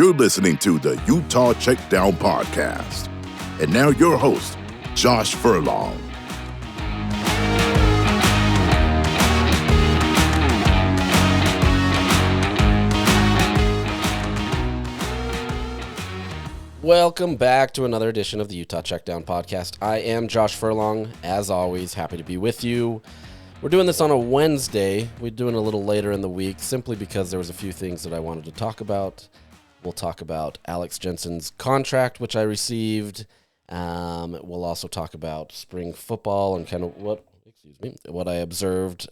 You're listening to the Utah Checkdown Podcast. And now your host, Josh Furlong. Welcome back to another edition of the Utah Checkdown Podcast. I am Josh Furlong. As always, happy to be with you. We're doing this on a Wednesday. We're doing it a little later in the week simply because there was a few things that I wanted to talk about. We'll talk about Alex Jensen's contract, which I received. We'll also talk about spring football and kind of what I observed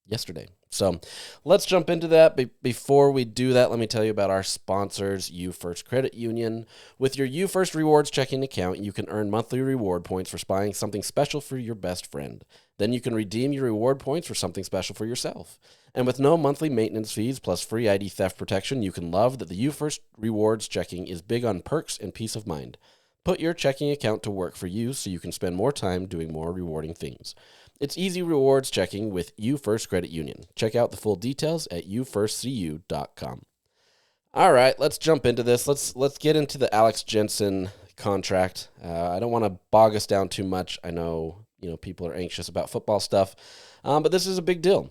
yesterday. So let's jump into that. Before we do that, let me tell you about our sponsors, UFirst Credit Union. With your UFirst Rewards checking account, you can earn monthly reward points for buying something special for your best friend. Then you can redeem your reward points for something special for yourself. And with no monthly maintenance fees plus free ID theft protection, you can love that the UFirst Rewards checking is big on perks and peace of mind. Put your checking account to work for you so you can spend more time doing more rewarding things. It's easy rewards checking with UFirst Credit Union. Check out the full details at uFirstCU.com. All right, let's jump into this. Let's get into the Alex Jensen contract. I don't want to bog us down too much. I know people are anxious about football stuff, but this is a big deal.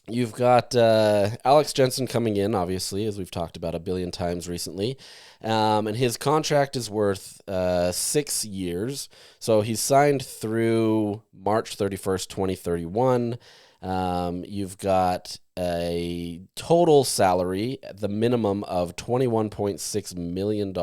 You've got Alex Jensen coming in, obviously, as we've talked about a billion times recently, and his contract is worth 6 years. So he's signed through March 31st, 2031. You've got a total salary, the minimum of $21.6 million,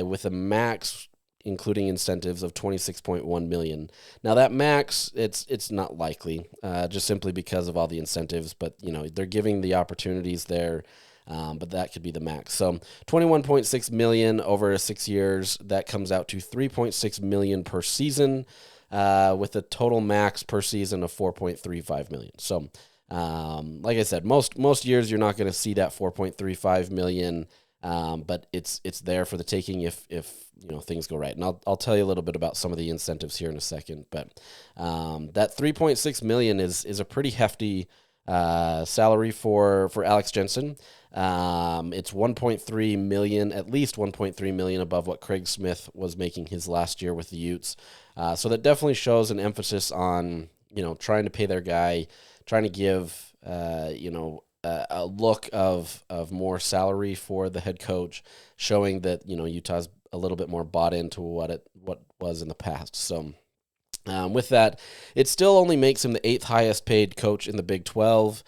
with a max including incentives of $26.1 million. Now that max, it's not likely, just simply because of all the incentives, but they're giving the opportunities there, but that could be the max. So $21.6 million over 6 years, that comes out to $3.6 million per season, with a total max per season of $4.35 million. So like I said, most years you're not going to see that $4.35 million. But it's there for the taking if things go right. And I'll tell you a little bit about some of the incentives here in a second. But that $3.6 million is a pretty hefty salary for Alex Jensen. It's $1.3 million, at least $1.3 million above what Craig Smith was making his last year with the Utes. So that definitely shows an emphasis on trying to pay their guy, trying to give a look of more salary for the head coach, showing that Utah's a little bit more bought into what was in the past. So with that, it still only makes him the 8th highest paid coach in the Big 12,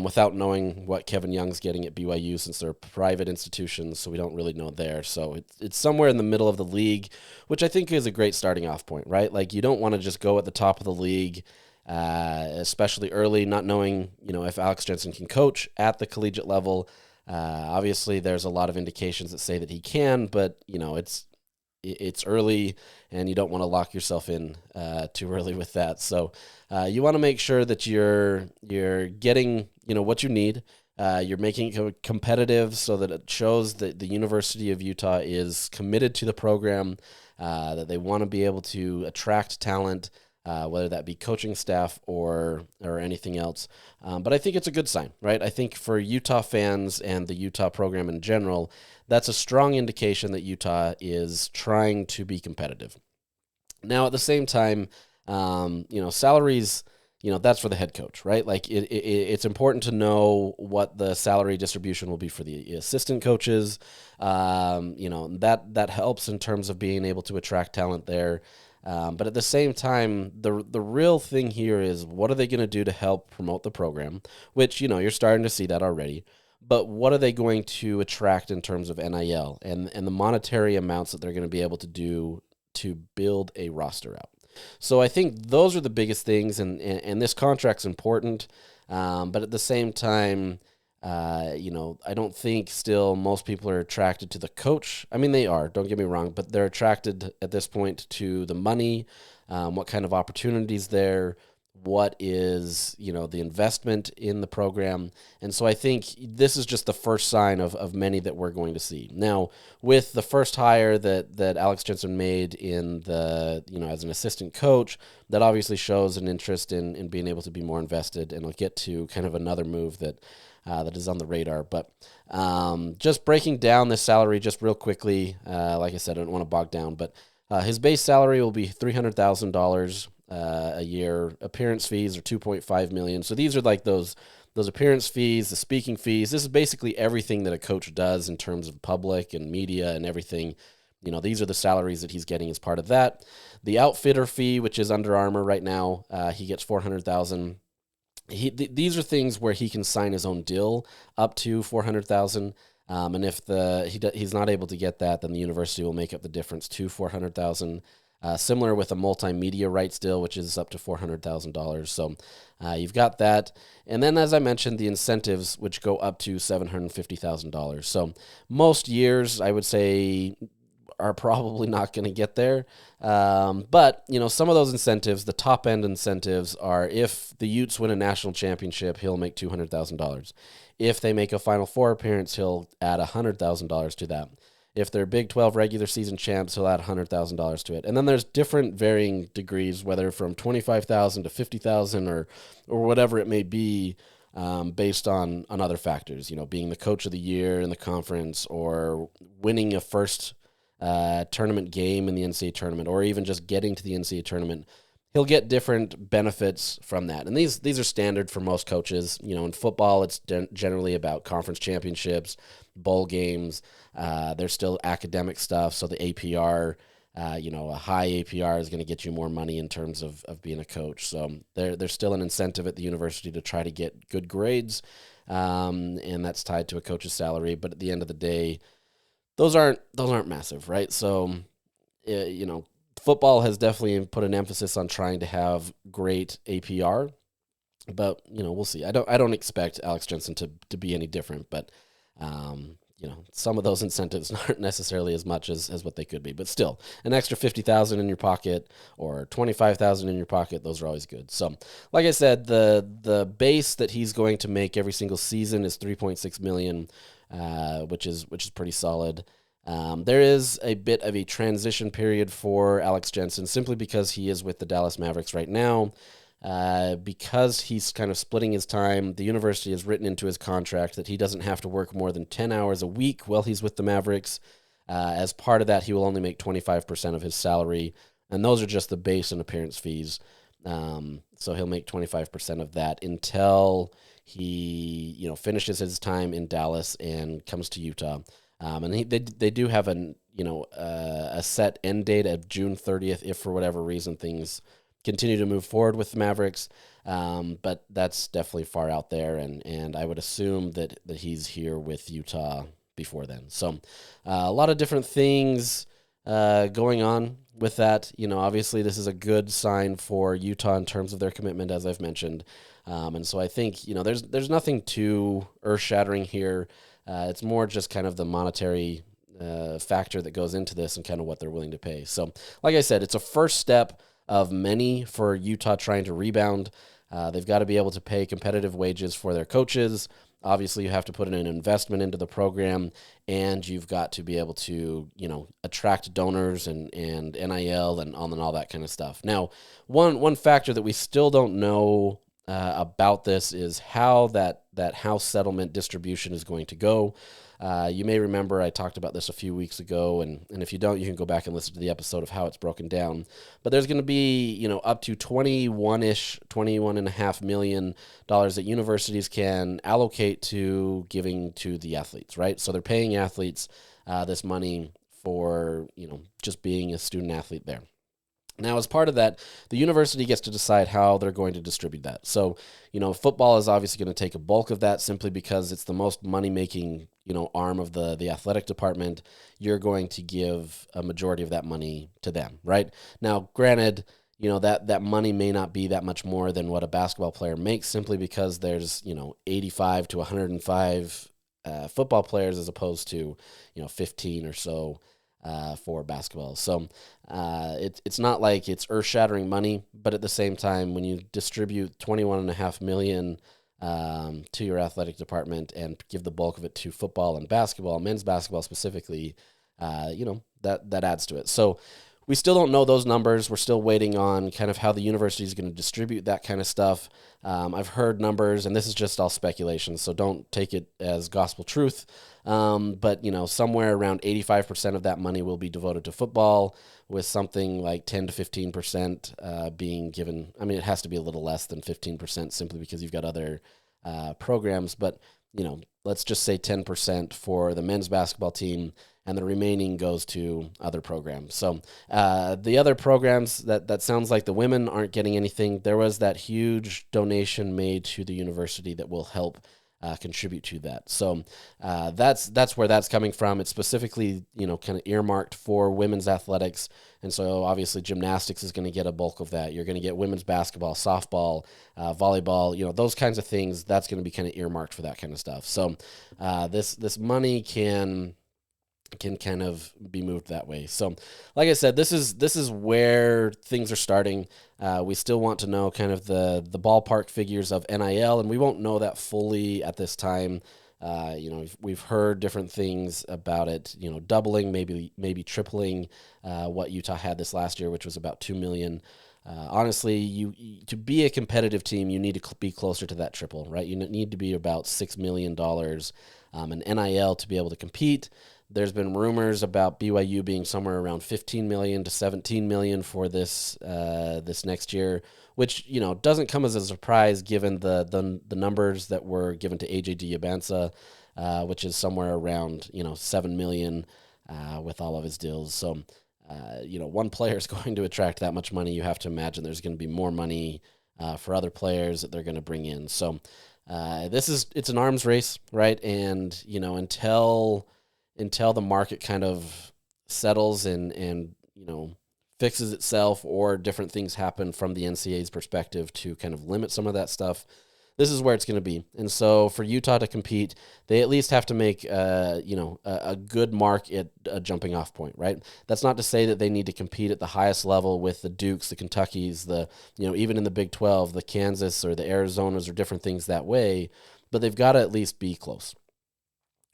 without knowing what Kevin Young's getting at BYU, since they're private institutions, so we don't really know there. So it's somewhere in the middle of the league, which I think is a great starting off point, right? Like, you don't want to just go at the top of the league, especially early, not knowing, if Alex Jensen can coach at the collegiate level. Obviously, there's a lot of indications that say that he can, but, it's early, and you don't want to lock yourself in too early with that. So you want to make sure that you're getting, what you need. You're making it competitive so that it shows that the University of Utah is committed to the program, that they want to be able to attract talent, whether that be coaching staff or anything else. But I think it's a good sign, right? I think for Utah fans and the Utah program in general, that's a strong indication that Utah is trying to be competitive. Now, at the same time, salaries, that's for the head coach, right? Like, it's important to know what the salary distribution will be for the assistant coaches. That helps in terms of being able to attract talent there. But at the same time, the real thing here is, what are they going to do to help promote the program, which, you're starting to see that already. But what are they going to attract in terms of NIL and the monetary amounts that they're going to be able to do to build a roster out? So I think those are the biggest things, and this contract's important. But at the same time, I don't think still most people are attracted to the coach. I mean, they are, don't get me wrong, but they're attracted at this point to the money, what kind of opportunities there, what is, the investment in the program. And so I think this is just the first sign of many that we're going to see. Now, with the first hire that Alex Jensen made in the, as an assistant coach, that obviously shows an interest in being able to be more invested. And I'll get to kind of another move that that is on the radar. But just breaking down this salary just real quickly, like I said, I don't want to bog down, but his base salary will be $300,000 a year. Appearance fees are $2.5 million. So these are like those appearance fees, the speaking fees. This is basically everything that a coach does in terms of public and media and everything. These are the salaries that he's getting as part of that. The outfitter fee, which is Under Armour right now, he gets $400,000. These are things where he can sign his own deal up to $400,000. And if he's not able to get that, then the university will make up the difference to $400,000. Similar with a multimedia rights deal, which is up to $400,000. So you've got that. And then, as I mentioned, the incentives, which go up to $750,000. So most years, I would say, are probably not going to get there. But, some of those incentives, the top end incentives are if the Utes win a national championship, he'll make $200,000. If they make a Final Four appearance, he'll add $100,000 to that. If they're Big 12 regular season champs, he'll add $100,000 to it. And then there's different varying degrees, whether from $25,000 to $50,000 or whatever it may be, based on other factors, being the coach of the year in the conference or winning a first tournament game in the NCAA tournament, or even just getting to the NCAA tournament. He'll get different benefits from that. And these are standard for most coaches. In football, it's generally about conference championships, bowl games. There's still academic stuff. So the APR, a high APR is going to get you more money in terms of being a coach. So there's still an incentive at the university to try to get good grades. And that's tied to a coach's salary. But at the end of the day, those aren't massive, right? So, football has definitely put an emphasis on trying to have great APR, but we'll see. I don't expect Alex Jensen to be any different, but some of those incentives aren't necessarily as much as what they could be, but still, an extra $50,000 in your pocket or $25,000 in your pocket, those are always good. So, like I said, the base that he's going to make every single season is $3.6 million, which is pretty solid. There is a bit of a transition period for Alex Jensen simply because he is with the Dallas Mavericks right now. Because he's kind of splitting his time, the university has written into his contract that he doesn't have to work more than 10 hours a week while he's with the Mavericks. As part of that, he will only make 25% of his salary, and those are just the base and appearance fees. So he'll make 25% of that until he, finishes his time in Dallas and comes to Utah. And they do have a set end date of June 30th if for whatever reason things continue to move forward with the Mavericks. But that's definitely far out there, and I would assume that he's here with Utah before then. So a lot of different things going on with that. Obviously this is a good sign for Utah in terms of their commitment, as I've mentioned. And so I think, there's nothing too earth-shattering here. It's more just kind of the monetary factor that goes into this and kind of what they're willing to pay. So, like I said, it's a first step of many for Utah trying to rebound. They've got to be able to pay competitive wages for their coaches. Obviously, you have to put in an investment into the program, and you've got to be able to, attract donors and NIL and all that kind of stuff. Now, one factor that we still don't know about this is how that house settlement distribution is going to go. You may remember I talked about this a few weeks ago, and if you don't, you can go back and listen to the episode of how it's broken down. But there's going to be, up to $21.5 million that universities can allocate to giving to the athletes, right? So they're paying athletes this money for, just being a student athlete there. Now, as part of that, the university gets to decide how they're going to distribute that. So, football is obviously going to take a bulk of that simply because it's the most money-making, arm of the athletic department. You're going to give a majority of that money to them, right? Now, granted, that money may not be that much more than what a basketball player makes simply because there's, 85 to 105 football players as opposed to, 15 or so for basketball. So it's not like it's earth-shattering money, but at the same time, when you distribute $21.5 million to your athletic department and give the bulk of it to football and basketball, men's basketball specifically, that adds to it. So we still don't know those numbers. We're still waiting on kind of how the university is going to distribute that kind of stuff. I've heard numbers, and this is just all speculation, so don't take it as gospel truth. But, somewhere around 85% of that money will be devoted to football, with something like 10 to 15% being given. I mean, it has to be a little less than 15% simply because you've got other programs. But, let's just say 10% for the men's basketball team, and the remaining goes to other programs. So the other programs, that sounds like the women aren't getting anything. There was that huge donation made to the university that will help contribute to that. So that's where that's coming from. It's specifically, kind of earmarked for women's athletics. And so obviously gymnastics is going to get a bulk of that. You're going to get women's basketball, softball, volleyball, those kinds of things. That's going to be kind of earmarked for that kind of stuff. So this money can kind of be moved that way. So like I said, this is where things are starting. We still want to know kind of the ballpark figures of NIL, and we won't know that fully at this time. We've heard different things about it, doubling, maybe tripling what Utah had this last year, which was about $2 million. Honestly, you to be a competitive team, you need to be closer to that triple, right? You need to be about $6 million in NIL to be able to compete. There's been rumors about BYU being somewhere around $15 million to $17 million for this next year, which doesn't come as a surprise given the numbers that were given to AJ Diabansa, which is somewhere around $7 million with all of his deals. So one player is going to attract that much money. You have to imagine there's going to be more money for other players that they're going to bring in. So it's an arms race, right? And until the market kind of settles and fixes itself, or different things happen from the NCAA's perspective to kind of limit some of that stuff, this is where it's going to be. And so for Utah to compete, they at least have to make a good mark at a jumping off point, right? That's not to say that they need to compete at the highest level with the Dukes, the Kentuckys, even in the Big 12, the Kansas or the Arizonas or different things that way, but they've got to at least be close,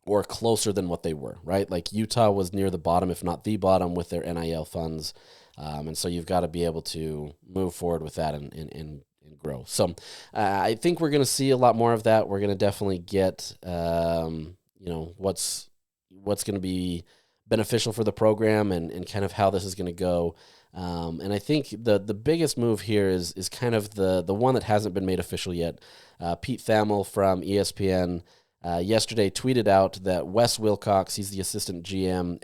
or closer than what they were, right? Like Utah was near the bottom, if not the bottom, with their NIL funds. And so you've got to be able to move forward with that and grow. So I think we're going to see a lot more of that. We're going to definitely get, what's going to be beneficial for the program and kind of how this is going to go. And I think the biggest move here is kind of the one that hasn't been made official yet. Pete Thamel from ESPN yesterday tweeted out that Wes Wilcox, he's the assistant GM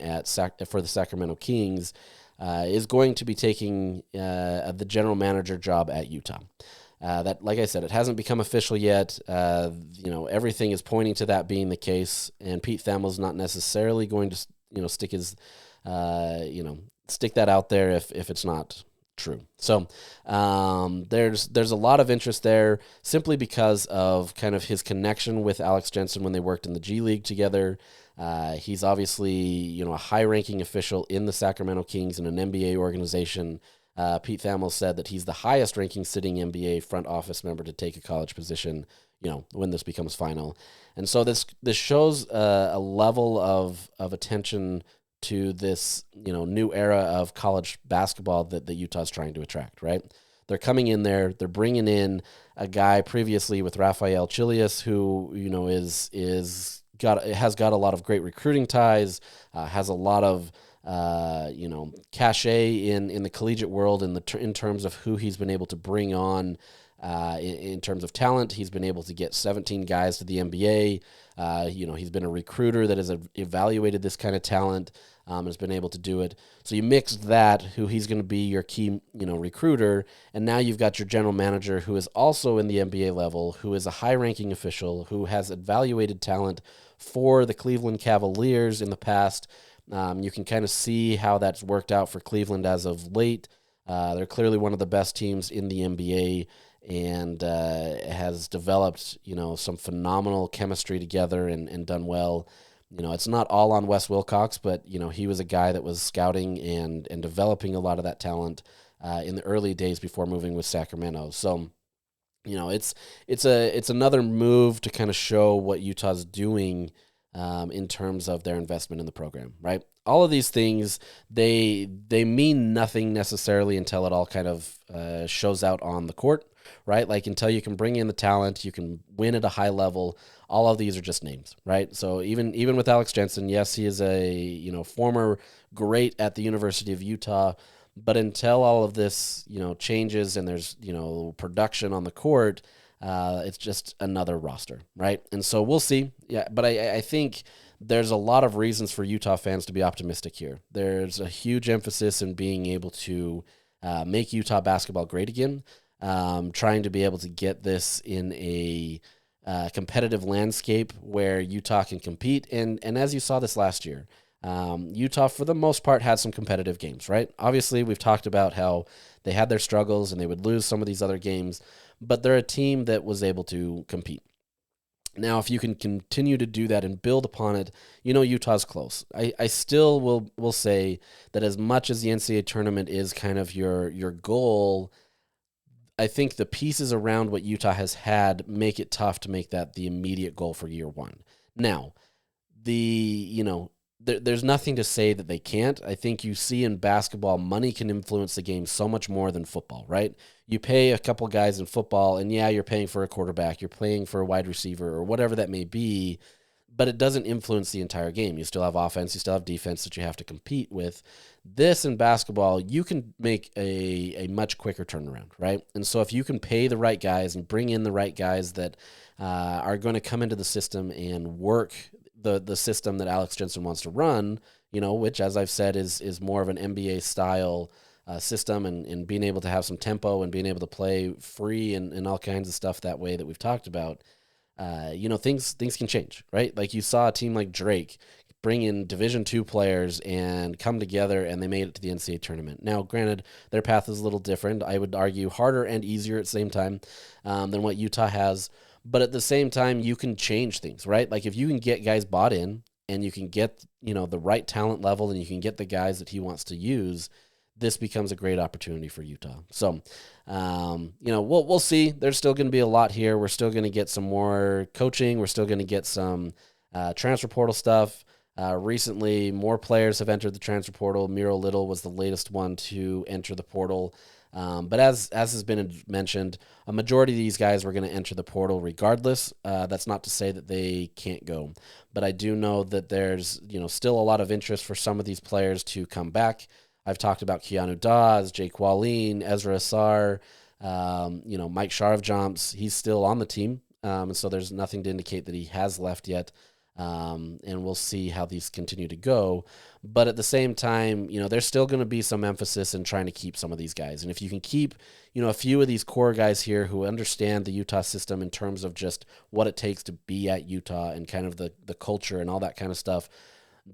for the Sacramento Kings, is going to be taking the general manager job at Utah. That, like I said, it hasn't become official yet. Everything is pointing to that being the case, and Pete Thamel's not necessarily going to, stick that out there if it's not true. So there's a lot of interest there simply because of kind of his connection with Alex Jensen when they worked in the G League together. He's obviously, a high-ranking official in the Sacramento Kings in an NBA organization. Pete Thamel said that he's the highest-ranking sitting NBA front office member to take a college position, when this becomes final. And so this shows a level of attention to this, new era of college basketball that Utah's trying to attract, right? They're coming in there, they're bringing in a guy previously with Rafael Chilius who, has got a lot of great recruiting ties, has a lot of, cachet in the collegiate world in terms of who he's been able to bring on in terms of talent. He's been able to get 17 guys to the NBA. He's been a recruiter that has evaluated this kind of talent, has been able to do it. So you mix that, who he's going to be your key, recruiter, and now you've got your general manager who is also in the NBA level, who is a high-ranking official, who has evaluated talent for the Cleveland Cavaliers in the past. You can kind of see how that's worked out for Cleveland as of late. They're clearly one of the best teams in the NBA, and has developed, some phenomenal chemistry together and done well. It's not all on Wes Wilcox, but, he was a guy that was scouting and developing a lot of that talent in the early days before moving with Sacramento. So, it's another move to kind of show what Utah's doing in terms of their investment in the program, right? All of these things, they mean nothing necessarily until it all kind of shows out on the court, right? Like until you can bring in the talent, you can win at a high level. All of these are just names, right? So even with Alex Jensen, yes, he is a former great at the University of Utah, but until all of this changes and there's production on the court, it's just another roster, right? And so we'll see. Yeah, but I think there's a lot of reasons for Utah fans to be optimistic here. There's a huge emphasis in being able to make Utah basketball great again, trying to be able to get this in a competitive landscape where Utah can compete. And as you saw this last year, Utah, for the most part, had some competitive games, right? Obviously, we've talked about how they had their struggles and they would lose some of these other games, but they're a team that was able to compete. Now, if you can continue to do that and build upon it, Utah's close. I still will say that as much as the NCAA tournament is kind of your goal, I think the pieces around what Utah has had make it tough to make that the immediate goal for year one. Now, there's nothing to say that they can't. I think you see in basketball, money can influence the game so much more than football, right? You pay a couple guys in football, and yeah, you're paying for a quarterback, you're paying for a wide receiver, or whatever that may be, but it doesn't influence the entire game. You still have offense, you still have defense that you have to compete with. This in basketball, you can make a much quicker turnaround, right? And so if you can pay the right guys and bring in the right guys that are going to come into the system and work the system that Alex Jensen wants to run, which, as I've said, is more of an NBA style system and being able to have some tempo and being able to play free and all kinds of stuff that way that we've talked about, things can change, right? Like you saw a team like Drake bring in Division II players and come together, and they made it to the NCAA tournament. Now, granted, their path is a little different. I would argue harder and easier at the same time than what Utah has. But at the same time, you can change things, right? Like if you can get guys bought in and you can get, the right talent level and you can get the guys that he wants to use, this becomes a great opportunity for Utah. So, we'll see. There's still going to be a lot here. We're still going to get some more coaching. We're still going to get some transfer portal stuff. Recently, more players have entered the transfer portal. Miro Little was the latest one to enter the portal. But as has been mentioned, a majority of these guys were going to enter the portal regardless. That's not to say that they can't go. But I do know that there's still a lot of interest for some of these players to come back. I've talked about Keanu Dawes, Jake Wallin, Ezra Assar, Mike Sharvjomps. He's still on the team, and so there's nothing to indicate that he has left yet. And we'll see how these continue to go. But at the same time, there's still going to be some emphasis in trying to keep some of these guys. And if you can keep, a few of these core guys here who understand the Utah system in terms of just what it takes to be at Utah and kind of the culture and all that kind of stuff,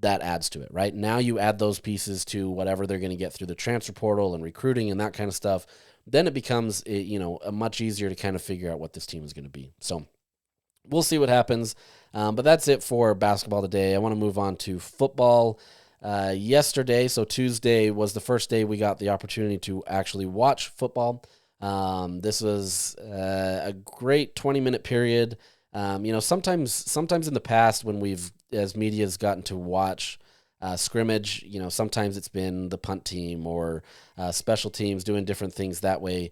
that adds to it, right? Now you add those pieces to whatever they're going to get through the transfer portal and recruiting and that kind of stuff. Then it becomes, a much easier to kind of figure out what this team is going to be. So we'll see what happens. But that's it for basketball today. I want to move on to football. Yesterday, so Tuesday, was the first day we got the opportunity to actually watch football. This was a great 20-minute period. Sometimes in the past when we've, as media, has gotten to watch scrimmage, sometimes it's been the punt team or special teams doing different things that way.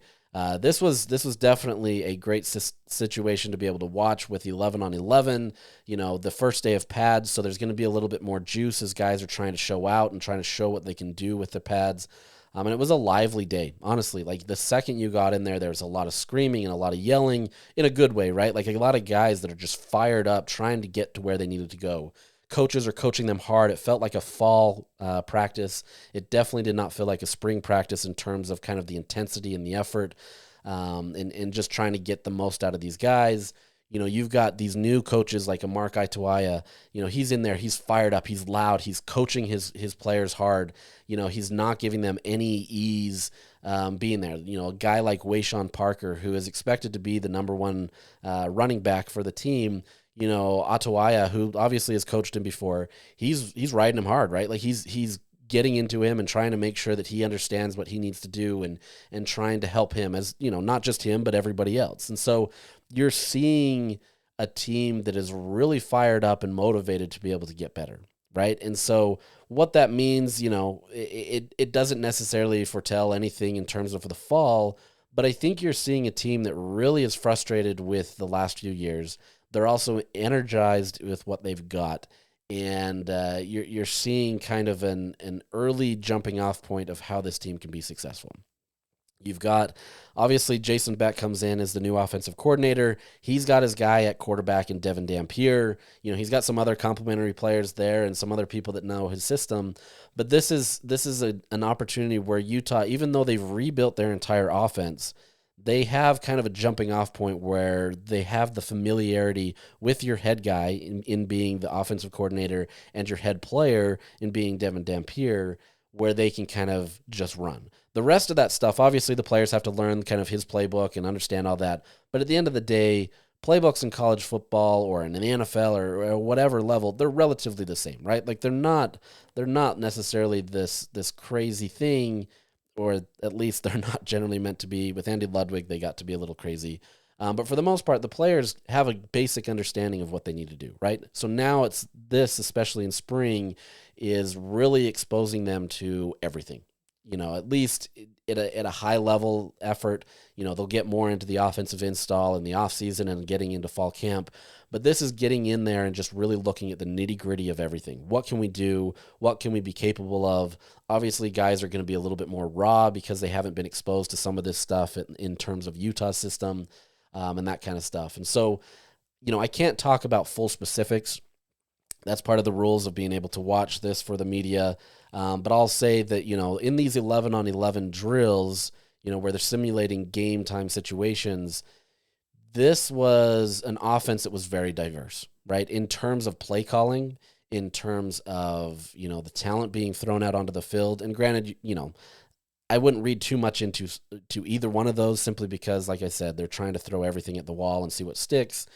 This was definitely a great situation to be able to watch with 11 on 11, the first day of pads. So there's going to be a little bit more juice as guys are trying to show out and trying to show what they can do with their pads. And it was a lively day, honestly. Like the second you got in there, there was a lot of screaming and a lot of yelling in a good way, right? Like a lot of guys that are just fired up, trying to get to where they needed to go. Coaches are coaching them hard. It felt like a fall practice. It definitely did not feel like a spring practice in terms of kind of the intensity and the effort and just trying to get the most out of these guys. You've got these new coaches like a Mark Ituaya. He's in there. He's fired up. He's loud. He's coaching his players hard. He's not giving them any ease being there. A guy like Wayshawn Parker, who is expected to be the number one running back for the team, Atuaya, who obviously has coached him before, he's riding him hard, right? Like he's getting into him and trying to make sure that he understands what he needs to do and trying to help him as, not just him, but everybody else. And so you're seeing a team that is really fired up and motivated to be able to get better, right? And so what that means, it doesn't necessarily foretell anything in terms of the fall, but I think you're seeing a team that really is frustrated with the last few years. They're also energized with what they've got, and you're seeing kind of an early jumping off point of how this team can be successful. You've got, obviously, Jason Beck comes in as the new offensive coordinator. He's got his guy at quarterback in Devin Dampier. He's got some other complementary players there and some other people that know his system. But this is an opportunity where Utah, even though they've rebuilt their entire offense, they have kind of a jumping off point where they have the familiarity with your head guy in being the offensive coordinator and your head player in being Devin Dampier, where they can kind of just run. The rest of that stuff, obviously the players have to learn kind of his playbook and understand all that. But at the end of the day, playbooks in college football or in the NFL or whatever level, they're relatively the same, right? Like they're not necessarily this crazy thing, or at least they're not generally meant to be. With Andy Ludwig, they got to be a little crazy. But for the most part, the players have a basic understanding of what they need to do, right? So now it's this, especially in spring, is really exposing them to everything. At least at a high level effort, they'll get more into the offensive install in the off season and getting into fall camp. But this is getting in there and just really looking at the nitty gritty of everything. What can we do? What can we be capable of? Obviously, guys are going to be a little bit more raw because they haven't been exposed to some of this stuff in terms of Utah's system and that kind of stuff. And so, I can't talk about full specifics. That's part of the rules of being able to watch this for the media. But I'll say that, in these 11-on-11 drills, where they're simulating game time situations, this was an offense that was very diverse, right? In terms of play calling, in terms of, the talent being thrown out onto the field. And granted, I wouldn't read too much into either one of those simply because, like I said, they're trying to throw everything at the wall and see what sticks,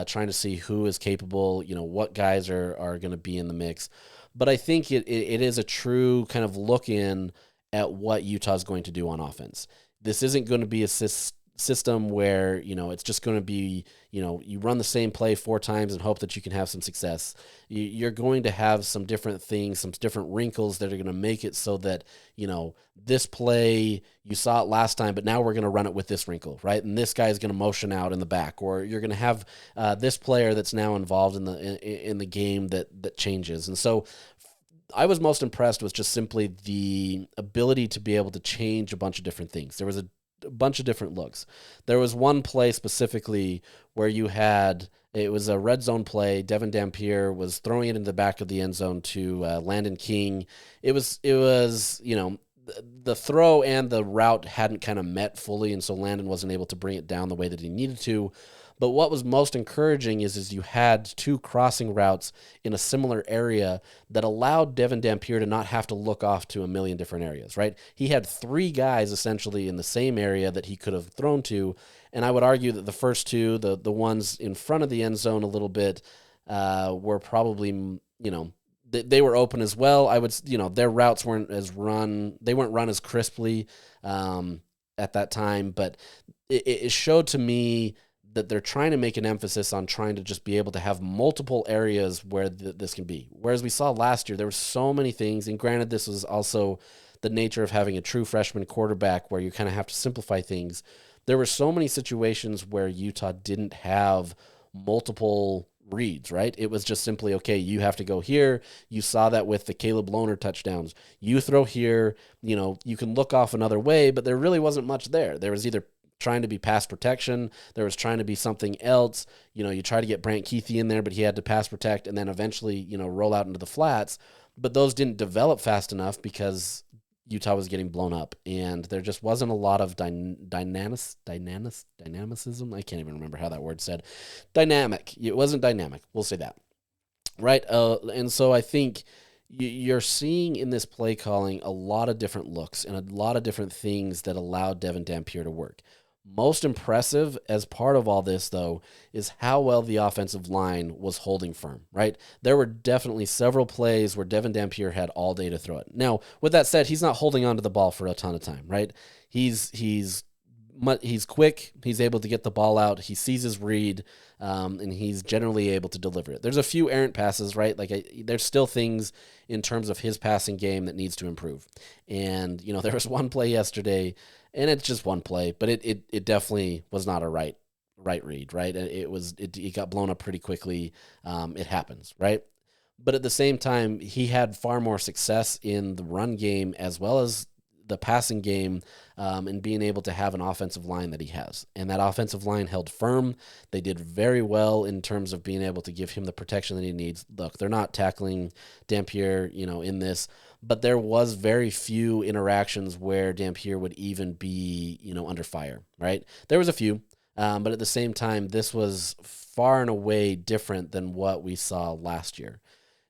trying to see who is capable, what guys are going to be in the mix. But I think it is a true kind of look in at what Utah's going to do on offense. This isn't going to be a system where, it's just going to be, you run the same play 4 times and hope that you can have some success. You're going to have some different things, some different wrinkles that are going to make it so that, this play, you saw it last time, but now we're going to run it with this wrinkle, right? And this guy is going to motion out in the back, or you're going to have this player that's now involved in the game that changes. And so I was most impressed with just simply the ability to be able to change a bunch of different things. There was a bunch of different looks. There was one play specifically where it was a red zone play. Devin Dampier was throwing it in the back of the end zone to Landon King. It was the throw and the route hadn't kind of met fully, and so Landon wasn't able to bring it down the way that he needed to. But what was most encouraging is you had 2 crossing routes in a similar area that allowed Devin Dampier to not have to look off to a million different areas, right? He had 3 guys essentially in the same area that he could have thrown to, and I would argue that the first 2, the ones in front of the end zone a little bit, were probably, they were open as well. I would, their routes weren't run as crisply at that time, but it showed to me that they're trying to make an emphasis on trying to just be able to have multiple areas where this can be. Whereas we saw last year, there were so many things, and granted, this was also the nature of having a true freshman quarterback where you kind of have to simplify things. There were so many situations where Utah didn't have multiple reads, right? It was just simply, okay, you have to go here. You saw that with the Caleb Lohner touchdowns. You throw here, you can look off another way, but there really wasn't much there. There was either trying to be pass protection, there was trying to be something else. You try to get Brant Keithy in there, but he had to pass protect and then eventually, roll out into the flats. But those didn't develop fast enough because Utah was getting blown up, and there just wasn't a lot of dynamicism. I can't even remember how that word said. Dynamic. It wasn't dynamic. We'll say that. Right? And so I think you're seeing in this play calling a lot of different looks and a lot of different things that allow Devin Dampier to work. Most impressive as part of all this, though, is how well the offensive line was holding firm, right? There were definitely several plays where Devin Dampier had all day to throw it. Now, with that said, he's not holding onto the ball for a ton of time, right? He's he's quick. He's able to get the ball out. He sees his read, and he's generally able to deliver it. There's a few errant passes, right? There's still things in terms of his passing game that needs to improve. And, there was one play yesterday, and it's just one play, but it definitely was not a right read, right? It got blown up pretty quickly. It happens, right? But at the same time, he had far more success in the run game as well as the passing game, and being able to have an offensive line that he has. And that offensive line held firm. They did very well in terms of being able to give him the protection that he needs. Look, they're not tackling Dampier, in this, but there was very few interactions where Dampier would even be, under fire, right? There was a few, but at the same time, this was far and away different than what we saw last year.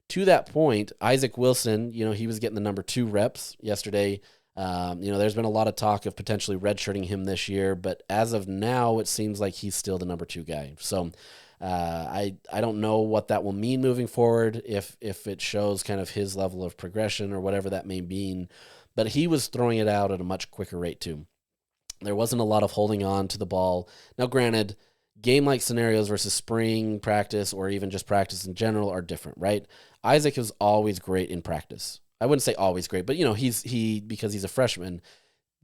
To that point, Isaac Wilson, he was getting the number 2 reps yesterday. There's been a lot of talk of potentially redshirting him this year, but as of now, it seems like he's still the number 2 guy. So I don't know what that will mean moving forward, if it shows kind of his level of progression or whatever that may mean, but he was throwing it out at a much quicker rate too. There wasn't a lot of holding on to the ball. Now, granted, game-like scenarios versus spring practice or even just practice in general are different, right? Isaac is always great in practice. I wouldn't say always great, but because he's a freshman,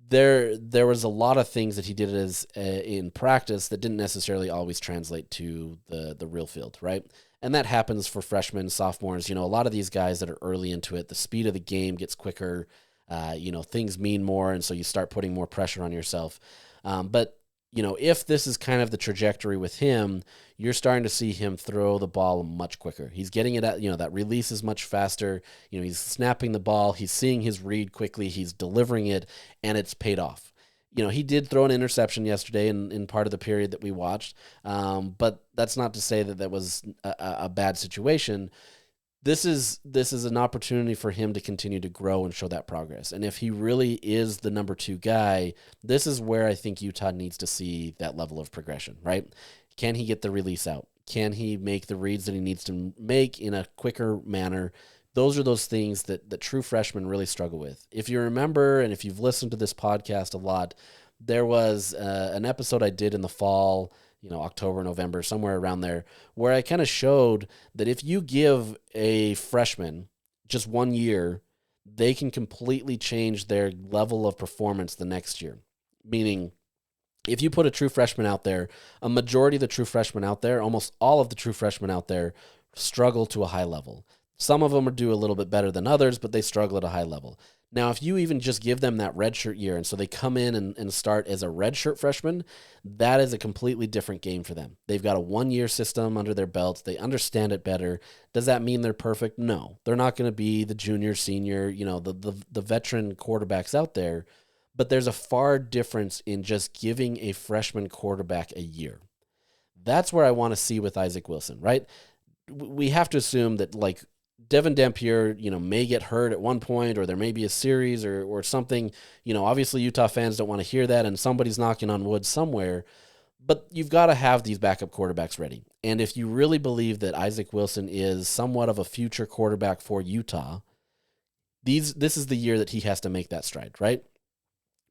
there was a lot of things that he did in practice that didn't necessarily always translate to the real field, right? And that happens for freshmen, sophomores. A lot of these guys that are early into it, the speed of the game gets quicker. Things mean more, and so you start putting more pressure on yourself. But if this is kind of the trajectory with him, you're starting to see him throw the ball much quicker. He's getting it at, that release is much faster. He's snapping the ball. He's seeing his read quickly. He's delivering it, and it's paid off. He did throw an interception yesterday in part of the period that we watched, but that's not to say that was a bad situation. This is an opportunity for him to continue to grow and show that progress. And if he really is the number 2 guy, this is where I think Utah needs to see that level of progression, right? Can he get the release out? Can he make the reads that he needs to make in a quicker manner? Those are those things that true freshmen really struggle with. If you remember, and if you've listened to this podcast a lot, there was an episode I did in the fall, October, November, somewhere around there, where I kind of showed that if you give a freshman just 1 year, they can completely change their level of performance the next year. Meaning, if you put a true freshman out there, a majority of the true freshmen out there, almost all of the true freshmen out there, struggle to a high level. Some of them do a little bit better than others, but they struggle at a high level. Now, if you even just give them that redshirt year, and so they come in and start as a redshirt freshman, that is a completely different game for them. They've got a 1-year system under their belts. They understand it better. Does that mean they're perfect? No. They're not going to be the junior, senior, the veteran quarterbacks out there, but there's a far difference in just giving a freshman quarterback a year. That's where I want to see with Isaac Wilson, right? We have to assume that, Devin Dampier, may get hurt at one point, or there may be a series or something. Obviously Utah fans don't want to hear that, and somebody's knocking on wood somewhere. But you've got to have these backup quarterbacks ready. And if you really believe that Isaac Wilson is somewhat of a future quarterback for Utah, this is the year that he has to make that stride, right?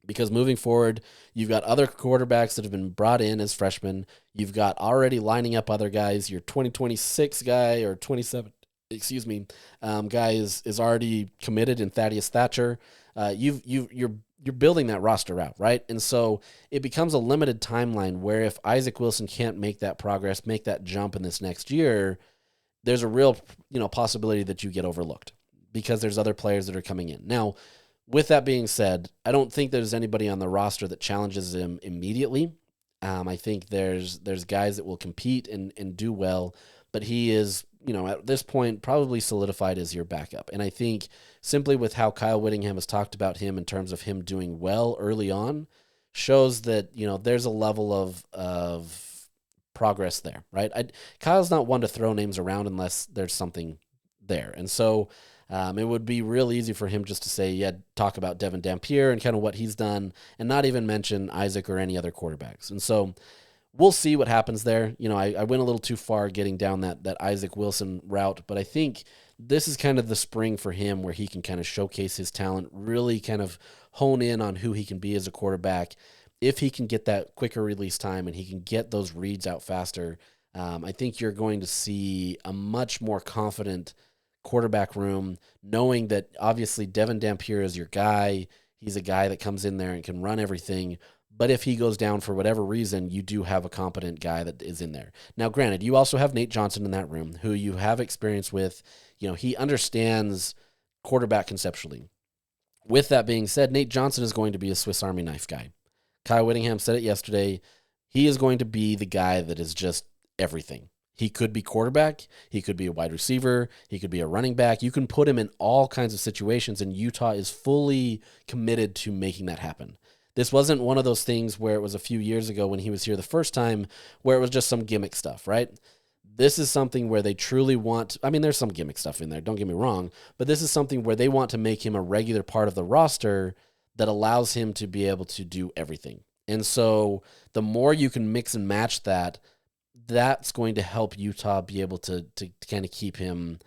Because moving forward, you've got other quarterbacks that have been brought in as freshmen. You've got already lining up other guys. Your 2026 guy or 27. Guy is already committed in Thaddeus Thatcher. You're building that roster out, right? And so it becomes a limited timeline where if Isaac Wilson can't make that progress, make that jump in this next year, there's a real possibility that you get overlooked because there's other players that are coming in. Now, with that being said, I don't think there's anybody on the roster that challenges him immediately. I think there's guys that will compete and do well, but he is, at this point, probably solidified as your backup. And I think simply with how Kyle Whittingham has talked about him in terms of him doing well early on, shows that, there's a level of progress there, right? Kyle's not one to throw names around unless there's something there. And so it would be real easy for him just to say, talk about Devin Dampier and kind of what he's done and not even mention Isaac or any other quarterbacks. And so we'll see what happens there. I went a little too far getting down that Isaac Wilson route, but I think this is kind of the spring for him where he can kind of showcase his talent, really kind of hone in on who he can be as a quarterback. if he can get that quicker release time and he can get those reads out faster, I think you're going to see a much more confident quarterback room, knowing that obviously Devin Dampier is your guy. He's a guy that comes in there and can run everything. But if he goes down for whatever reason, you do have a competent guy that is in there. Now, granted, you also have Nate Johnson in that room, who you have experience with. He understands quarterback conceptually. With that being said, Nate Johnson is going to be a Swiss Army knife guy. Kyle Whittingham said it yesterday. He is going to be the guy that is just everything. He could be quarterback. He could be a wide receiver. He could be a running back. You can put him in all kinds of situations, and Utah is fully committed to making that happen. This wasn't one of those things where it was a few years ago when he was here the first time where it was just some gimmick stuff, right? This is something where they truly want, there's some gimmick stuff in there, don't get me wrong, but this is something where they want to make him a regular part of the roster that allows him to be able to do everything. And so the more you can mix and match that, that's going to help Utah be able to kind of keep him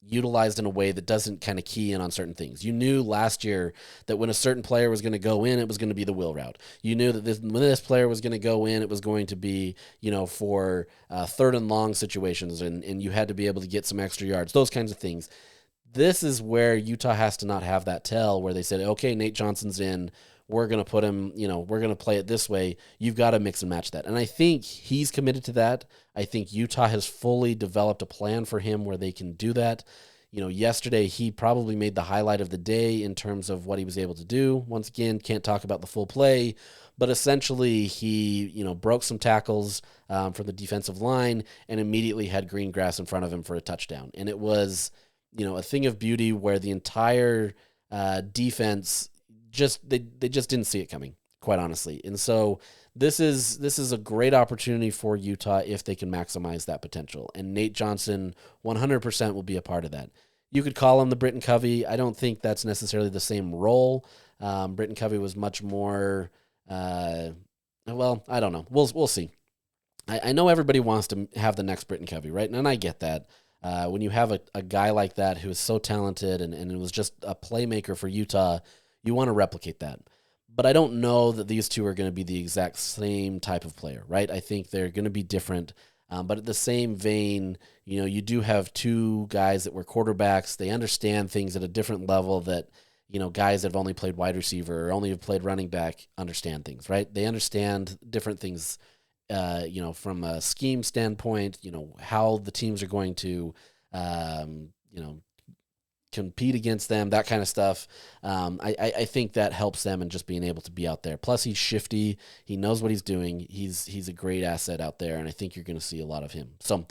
utilized in a way that doesn't kind of key in on certain things. You knew last year that when a certain player was going to go in, it was going to be the wheel route. You knew that when this player was going to go in, it was going to be, for third and long situations, and you had to be able to get some extra yards, those kinds of things. This is where Utah has to not have that tell where they said, okay, Nate Johnson's in, we're going to put him, we're going to play it this way. You've got to mix and match that. And I think he's committed to that. I think Utah has fully developed a plan for him where they can do that. Yesterday he probably made the highlight of the day in terms of what he was able to do. Once again, can't talk about the full play, but essentially he, broke some tackles from the defensive line and immediately had green grass in front of him for a touchdown. And it was, a thing of beauty where the entire defense they just didn't see it coming, quite honestly. And so this is a great opportunity for Utah if they can maximize that potential. And Nate Johnson 100% will be a part of that. You could call him the Britton Covey. I don't think that's necessarily the same role. Britton Covey was much more, I don't know. We'll see. I know everybody wants to have the next Britton Covey, right? And I get that. When you have a guy like that who is so talented and it was just a playmaker for Utah, you want to replicate that. But I don't know that these two are going to be the exact same type of player, right? I think they're going to be different. But at the same vein, you do have two guys that were quarterbacks. They understand things at a different level that, guys that have only played wide receiver or only have played running back understand things, right? They understand different things, from a scheme standpoint, how the teams are going to, compete against them, that kind of stuff. I think that helps them in just being able to be out there. Plus, he's shifty. He knows what he's doing. He's a great asset out there, and I think you're going to see a lot of him. So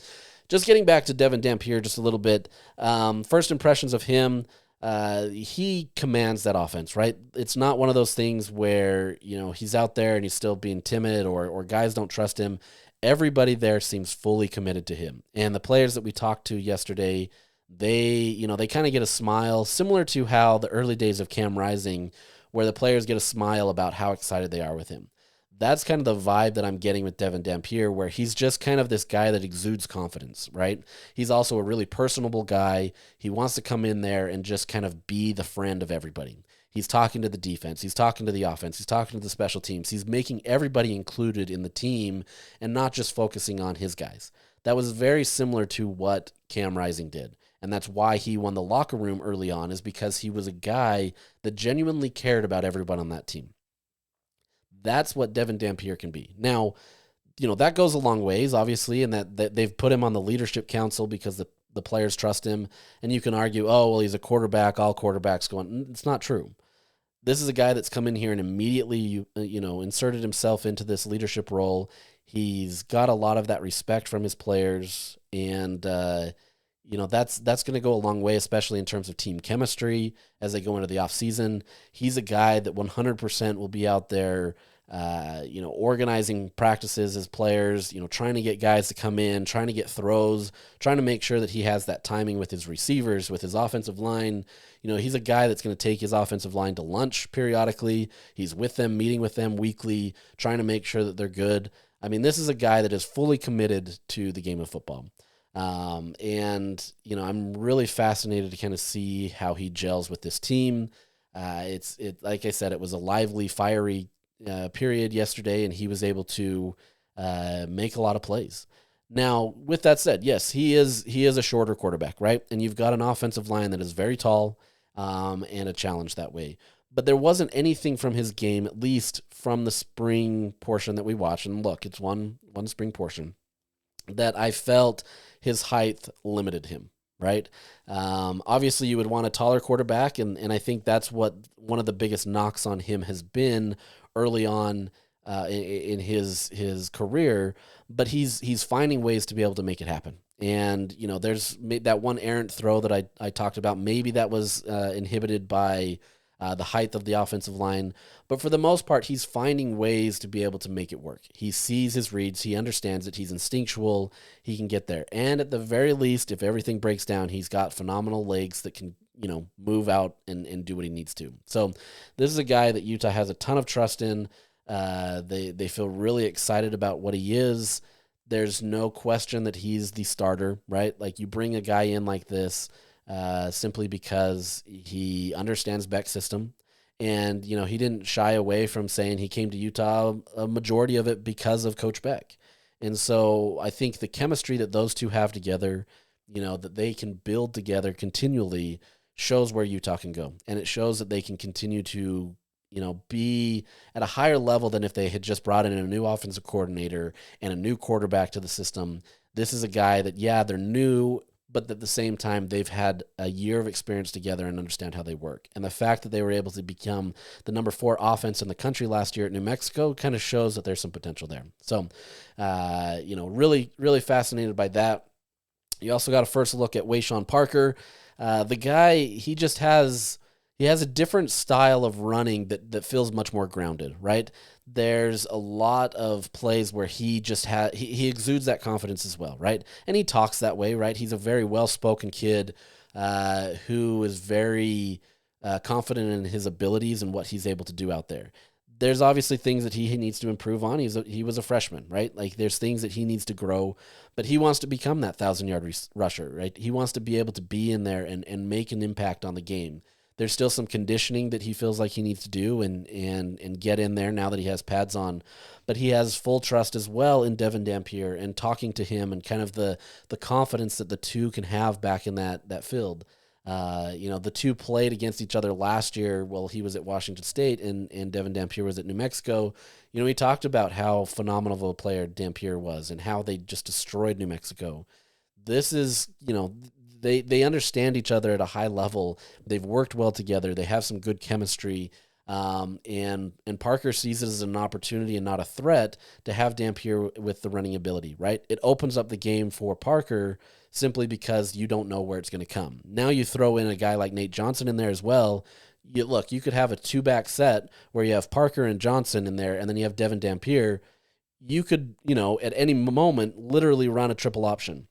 just getting back to Devin Dampier just a little bit. First impressions of him, he commands that offense, right? It's not one of those things where, he's out there and he's still being timid or guys don't trust him. Everybody there seems fully committed to him. And the players that we talked to yesterday, they kind of get a smile, similar to how the early days of Cam Rising, where the players get a smile about how excited they are with him. That's kind of the vibe that I'm getting with Devin Dampier, where he's just kind of this guy that exudes confidence, right? He's also a really personable guy. He wants to come in there and just kind of be the friend of everybody. He's talking to the defense. He's talking to the offense. He's talking to the special teams. He's making everybody included in the team and not just focusing on his guys. That was very similar to what Cam Rising did. And that's why he won the locker room early on, is because he was a guy that genuinely cared about everyone on that team. That's what Devin Dampier can be. Now, that goes a long ways, obviously, and that they've put him on the leadership council because the players trust him. And you can argue, oh, well, he's a quarterback, all quarterbacks going. It's not true. This is a guy that's come in here and immediately, inserted himself into this leadership role. He's got a lot of that respect from his players, and that's going to go a long way, especially in terms of team chemistry as they go into the offseason. He's a guy that 100% will be out there, organizing practices as players, trying to get guys to come in, trying to get throws, trying to make sure that he has that timing with his receivers, with his offensive line. He's a guy that's going to take his offensive line to lunch periodically. He's with them, meeting with them weekly, trying to make sure that they're good. This is a guy that is fully committed to the game of football. I'm really fascinated to kind of see how he gels with this team. Like I said, it was a lively, fiery period yesterday, and he was able to make a lot of plays. Now, with that said, yes, he is a shorter quarterback, right? And you've got an offensive line that is very tall and a challenge that way. But there wasn't anything from his game, at least from the spring portion that we watched. And look, it's one spring portion that I felt his height limited him, right? Obviously, you would want a taller quarterback, and I think that's what one of the biggest knocks on him has been early on in his career. But he's finding ways to be able to make it happen. And there's that one errant throw that I talked about. Maybe that was inhibited by the height of the offensive line. But for the most part, he's finding ways to be able to make it work. He sees his reads. He understands it. He's instinctual. He can get there. And at the very least, if everything breaks down, he's got phenomenal legs that can, move out and do what he needs to. So this is a guy that Utah has a ton of trust in. They feel really excited about what he is. There's no question that he's the starter, right? Like, you bring a guy in like this simply because he understands Beck's system. And, he didn't shy away from saying he came to Utah, a majority of it because of Coach Beck. And so I think the chemistry that those two have together, that they can build together continually, shows where Utah can go. And it shows that they can continue to be at a higher level than if they had just brought in a new offensive coordinator and a new quarterback to the system. This is a guy that, they're new, but at the same time, they've had a year of experience together and understand how they work. And the fact that they were able to become the number 4 offense in the country last year at New Mexico kind of shows that there's some potential there. So, really, really fascinated by that. You also got a first look at Wayshawn Parker. The guy, he has a different style of running that feels much more grounded, right? There's a lot of plays where he just he exudes that confidence as well, right? And he talks that way, right? He's a very well-spoken kid who is very confident in his abilities and what he's able to do out there. There's obviously things that he needs to improve on. He was a freshman, right? Like, there's things that he needs to grow, but he wants to become that 1,000-yard rusher, right? He wants to be able to be in there and make an impact on the game. There's still some conditioning that he feels like he needs to do and get in there now that he has pads on. But he has full trust as well in Devin Dampier and talking to him and kind of the confidence that the two can have back in that field. The two played against each other last year while he was at Washington State and Devin Dampier was at New Mexico. He talked about how phenomenal of a player Dampier was and how they just destroyed New Mexico. This is, They understand each other at a high level. They've worked well together. They have some good chemistry. And Parker sees it as an opportunity and not a threat to have Dampier with the running ability, right? It opens up the game for Parker simply because you don't know where it's going to come. Now you throw in a guy like Nate Johnson in there as well. You could have a 2-back set where you have Parker and Johnson in there, and then you have Devin Dampier. You could, at any moment, literally run a triple option.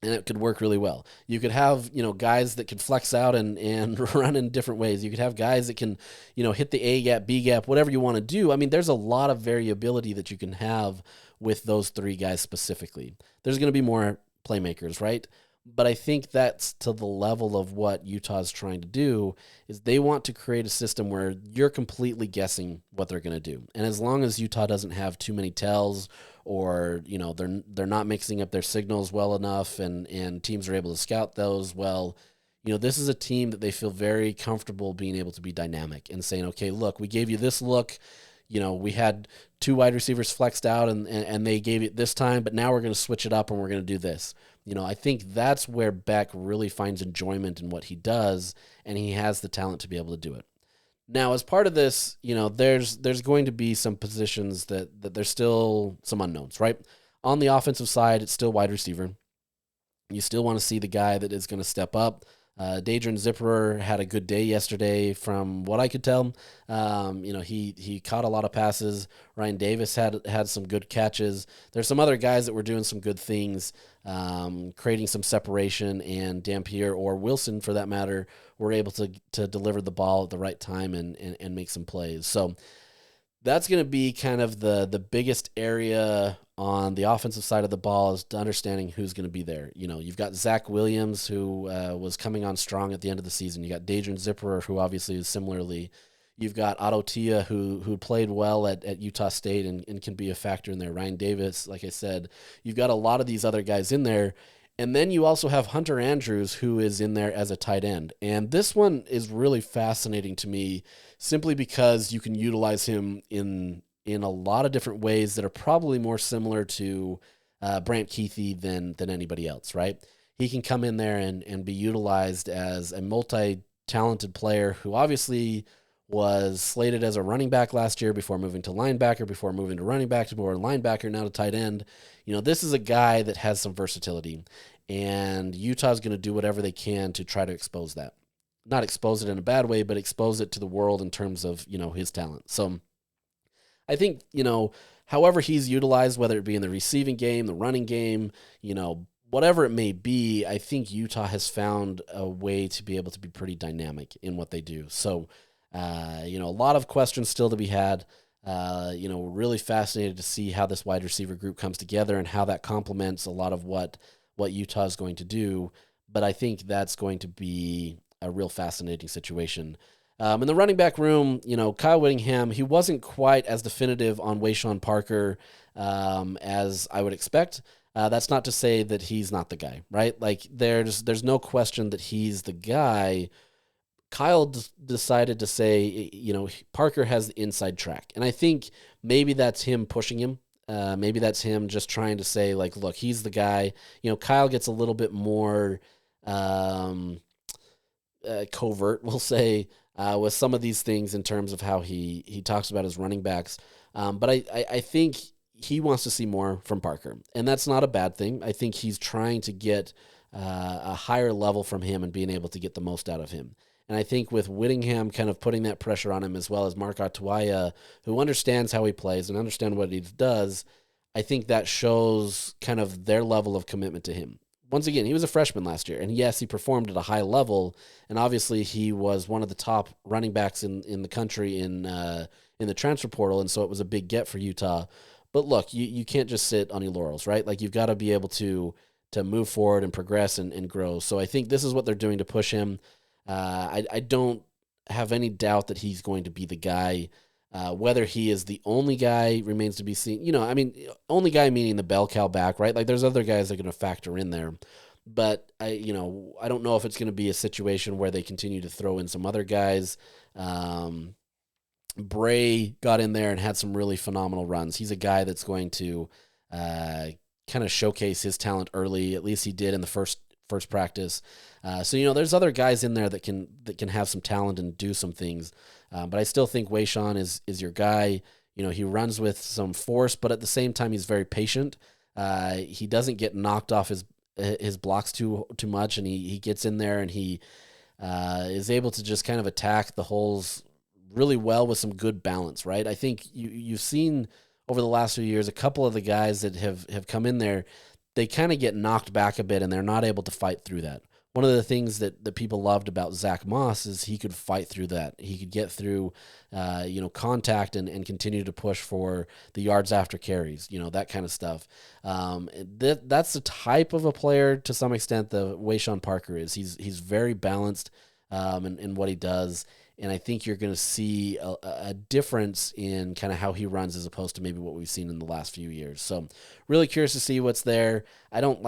And it could work really well. You could have, guys that could flex out and run in different ways. You could have guys that can, hit the A gap, B gap, whatever you want to do. I mean, there's a lot of variability that you can have with those 3 guys specifically. There's going to be more playmakers, right? But I think that's to the level of what Utah's trying to do is they want to create a system where you're completely guessing what they're going to do. And as long as Utah doesn't have too many tells or, they're not mixing up their signals well enough and teams are able to scout those well, this is a team that they feel very comfortable being able to be dynamic and saying, okay, look, we gave you this look. We had 2 wide receivers flexed out and they gave it this time, but now we're going to switch it up and we're going to do this. I think that's where Beck really finds enjoyment in what he does, and he has the talent to be able to do it. Now, as part of this, there's going to be some positions that there's still some unknowns, right? On the offensive side, it's still wide receiver. You still want to see the guy that is going to step up. Dadrian Zipperer had a good day yesterday from what I could tell. He caught a lot of passes. Ryan Davis had some good catches. There's some other guys that were doing some good things, creating some separation, and Dampier or Wilson, for that matter, were able to deliver the ball at the right time and make some plays. So that's going to be kind of the biggest area on the offensive side of the ball is to understanding who's going to be there. You've got Zach Williams, who was coming on strong at the end of the season. You got Dadrian Zipperer, who obviously is similarly. You've got Otto Tia, who played well at Utah State and can be a factor in there. Ryan Davis, like I said. You've got a lot of these other guys in there. And then you also have Hunter Andrews, who is in there as a tight end. And this one is really fascinating to me simply because you can utilize him in a lot of different ways that are probably more similar to Brant Keithy than anybody else, right? He can come in there and be utilized as a multi-talented player who obviously was slated as a running back last year before moving to linebacker, before moving to running back, to more linebacker, now to tight end. This is a guy that has some versatility, and Utah's going to do whatever they can to try to expose that. Not expose it in a bad way, but expose it to the world in terms of, his talent. So I think, however he's utilized, whether it be in the receiving game, the running game, whatever it may be, I think Utah has found a way to be able to be pretty dynamic in what they do. So, a lot of questions still to be had. We're really fascinated to see how this wide receiver group comes together and how that complements a lot of what Utah is going to do. But I think that's going to be a real fascinating situation. In the running back room, Kyle Whittingham, he wasn't quite as definitive on Wayshawn Parker as I would expect. That's not to say that he's not the guy, right? Like there's no question that he's the guy. Kyle decided to say, Parker has the inside track. And I think maybe that's him pushing him. Maybe that's him just trying to say, like, look, he's the guy. Kyle gets a little bit more covert, we'll say, with some of these things in terms of how he talks about his running backs. But I think he wants to see more from Parker. And that's not a bad thing. I think he's trying to get a higher level from him and being able to get the most out of him. And I think with Whittingham kind of putting that pressure on him, as well as Mark Atuaya, who understands how he plays and understands what he does, I think that shows kind of their level of commitment to him. Once again, he was a freshman last year, and yes, he performed at a high level, and obviously he was one of the top running backs in the country in the transfer portal, and so it was a big get for Utah. But look, you can't just sit on your laurels, right? Like, you've got to be able to move forward and progress and grow. So I think this is what they're doing to push him. I don't have any doubt that he's going to be the guy. Whether he is the only guy remains to be seen. Only guy meaning the bell cow back, right? Like, there's other guys that are going to factor in there. But I don't know if it's going to be a situation where they continue to throw in some other guys. Bray got in there and had some really phenomenal runs. He's a guy that's going to kind of showcase his talent early. At least he did in the first practice. So there's other guys in there that can have some talent and do some things. But I still think Wayshawn is your guy. He runs with some force, but at the same time, he's very patient. He doesn't get knocked off his blocks too much, and he gets in there and he is able to just kind of attack the holes really well with some good balance, right? I think you've seen over the last few years a couple of the guys that have come in there, they kind of get knocked back a bit and they're not able to fight through that. One of the things that people loved about Zach Moss is he could fight through that. He could get through, contact and continue to push for the yards after carries, that kind of stuff. That's the type of a player to some extent that Wayshawn Parker is. He's very balanced in what he does. And I think you're going to see a difference in kind of how he runs as opposed to maybe what we've seen in the last few years. So really curious to see what's there. I don't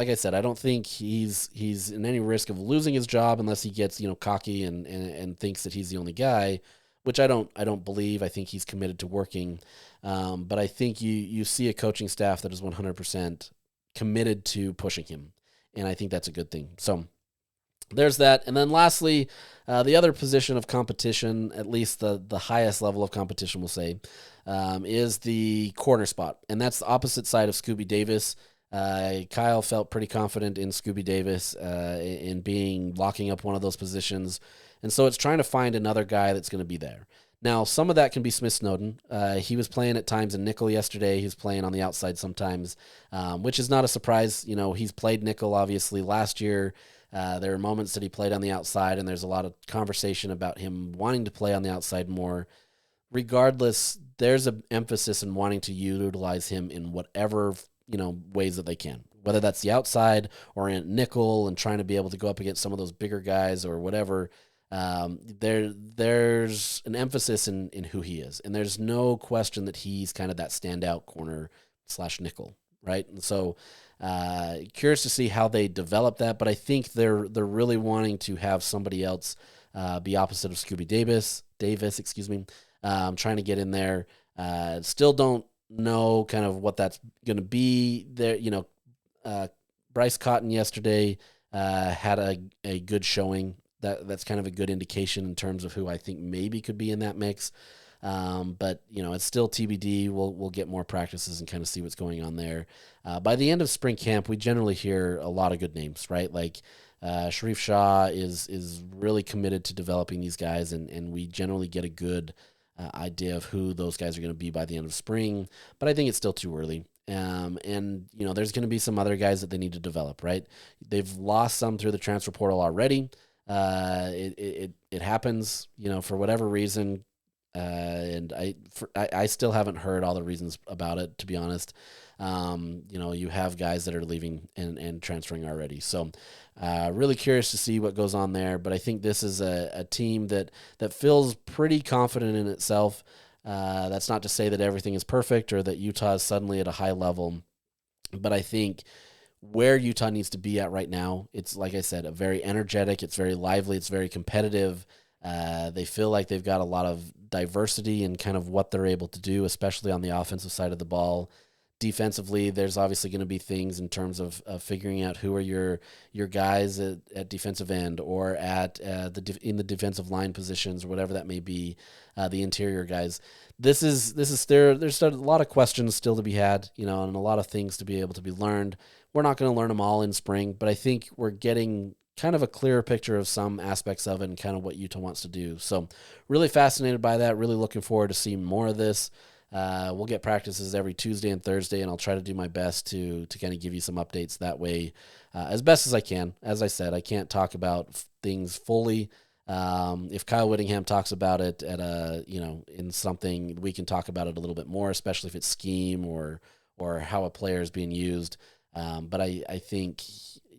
think he's in any risk of losing his job unless he gets, cocky and thinks that he's the only guy, which I don't believe. I think he's committed to working. But I think you see a coaching staff that is 100% committed to pushing him. And I think that's a good thing. So there's that. And then lastly, the other position of competition, at least the highest level of competition, we'll say, is the corner spot. And that's the opposite side of Scooby Davis. Kyle felt pretty confident in Scooby Davis in locking up one of those positions. And so it's trying to find another guy that's going to be there. Now, some of that can be Smith Snowden. He was playing at times in nickel yesterday. He's playing on the outside sometimes, which is not a surprise. He's played nickel, obviously, last year. There are moments that he played on the outside, and there's a lot of conversation about him wanting to play on the outside more. Regardless, there's an emphasis in wanting to utilize him in whatever ways that they can, whether that's the outside or in nickel and trying to be able to go up against some of those bigger guys or whatever. There's an emphasis in who he is, and there's no question that he's kind of that standout corner / nickel, right? And so curious to see how they develop that, but I think they're really wanting to have somebody else be opposite of Scooby Davis, trying to get in there. Still don't know kind of what that's going to be there. Bryce Cotton yesterday had a good showing. That's kind of a good indication in terms of who I think maybe could be in that mix. But it's still TBD. We'll get more practices and kind of see what's going on there. By the end of spring camp, we generally hear a lot of good names, right? Like Sharif Shah is really committed to developing these guys, and we generally get a good idea of who those guys are going to be by the end of spring. But I think it's still too early. And there's going to be some other guys that they need to develop, right? They've lost some through the transfer portal already. It happens, for whatever reason. And I still haven't heard all the reasons about it, to be honest. You have guys that are leaving and transferring already. So, really curious to see what goes on there. But I think this is a team that feels pretty confident in itself. That's not to say that everything is perfect or that Utah is suddenly at a high level. But I think where Utah needs to be at right now, it's, like I said, a very energetic, it's very lively, it's very competitive. They feel like they've got a lot of diversity in kind of what they're able to do, especially on the offensive side of the ball. Defensively, there's obviously going to be things in terms of figuring out who are your guys at defensive end or at in the defensive line positions or whatever that may be, the interior guys. There's a lot of questions still to be had, and a lot of things to be able to be learned. We're not going to learn them all in spring, but I think we're getting kind of a clearer picture of some aspects of it and kind of what Utah wants to do. So really fascinated by that, really looking forward to seeing more of this. We'll get practices every Tuesday and Thursday, and I'll try to do my best to kind of give you some updates that way as best as I can. As I said, I can't talk about things fully. If Kyle Whittingham talks about it in something, we can talk about it a little bit more, especially if it's scheme or how a player is being used. But I think,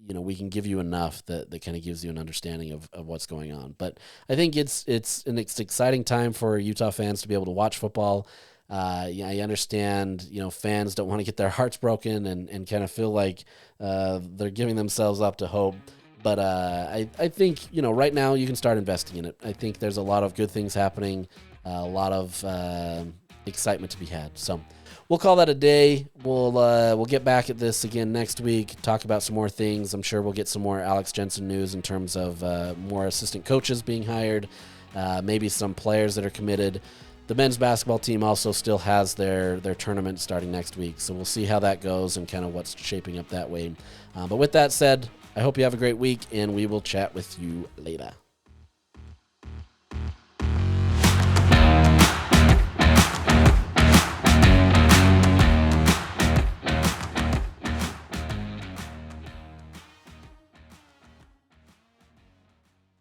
we can give you enough that kind of gives you an understanding of what's going on. But I think it's an exciting time for Utah fans to be able to watch football. I understand, fans don't want to get their hearts broken and kind of feel like they're giving themselves up to hope. But I think, right now you can start investing in it. I think there's a lot of good things happening, a lot of excitement to be had. So we'll call that a day. We'll get back at this again next week, talk about some more things. I'm sure we'll get some more Alex Jensen news in terms of more assistant coaches being hired, maybe some players that are committed. The men's basketball team also still has their tournament starting next week, so we'll see how that goes and kind of what's shaping up that way. But with that said, I hope you have a great week, and we will chat with you later.